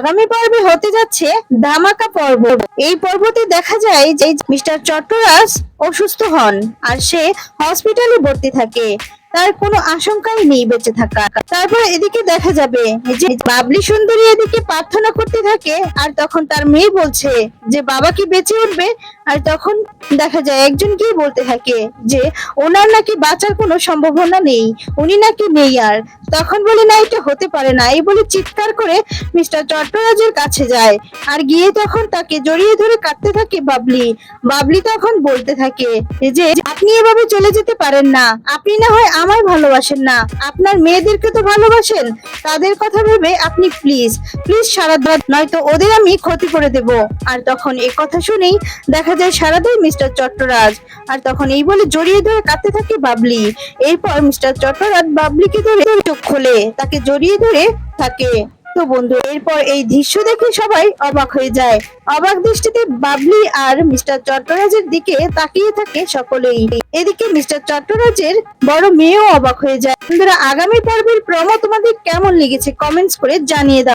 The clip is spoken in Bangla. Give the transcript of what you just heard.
আগামী পর্বে হতে যাচ্ছে ধামাকা পর্ব। এই পর্বতে দেখা যায় যে মিস্টার চট্টরাজ অসুস্থ হন আর সে হসপিটালে ভর্তি থাকে। তার কোনো আশঙ্কাই নেই বেঁচে থাকা। তারপর এদিকে দেখা যাবে যে বাবলি সুন্দরী এদিকে প্রার্থনা করতে থাকে, আর তখন তার মেয়ে বলছে যে বাবা কি বেঁচে উঠবে। আর তখন দেখা যায় একজন গিয়ে বলতে থাকে যে ওনার নাকি বাঁচার কোনো সম্ভাবনা নেই, উনি নাকি নেই। আর তখন বলে না, এটা হতে পারে না, এই বলে চিৎকার করে মিস্টার চট্টরাজের কাছে যায়। আর গিয়ে তখন তাকে জড়িয়ে ধরে কাঁদতে থাকে বাবলি। বাবলি তখন বলতে থাকে যে আপনি এভাবে চলে যেতে পারেন না, আপনি না হয় আমায় ভালোবাসেন না, আপনার মেয়েদেরকে তো ভালোবাসেন, তাদের কথা ভেবে আপনি প্লিজ প্লিজ সারা রাত, নয়তো ওদের আমি ক্ষতি করে দেব। আর তখন এই কথা শুনেই দেখা যায় সারা দেয় মিস্টার চট্টরাজ। আর তখন এই বলে জড়িয়ে ধরে কাঁদতে থাকে বাবলি। এরপর মিস্টার চট্টরাজ বাবলিকে ধরে চোখ খোলে, তাকে জড়িয়ে ধরে থাকে। তো বন্ধু, এরপর এই দৃশ্য দেখে সবাই অবাক হয়ে যায়। অবাক দৃষ্টিতে বাবলি আর মিস্টার চট্টরাজের দিকে তাকিয়ে থাকে সকলেই। এদিকে মিস্টার চট্টরাজের বড় মেয়েও অবাক হয়ে যায়। বন্ধুরা, আগামী পর্বের প্রোমো তোমাদের কেমন লেগেছে কমেন্টস করে জানিয়ে দাও।